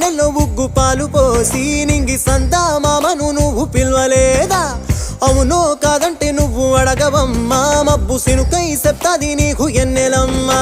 వెన్నెల్లో ఉగ్గు పాలు పోసి నింగి సందా మామను నువ్వు పిలవలేదా అవునో కాదంటే నువ్వు అడగవమ్మా మబ్బు సినుకై చెప్తాది నీకు ఎన్నెలమ్మా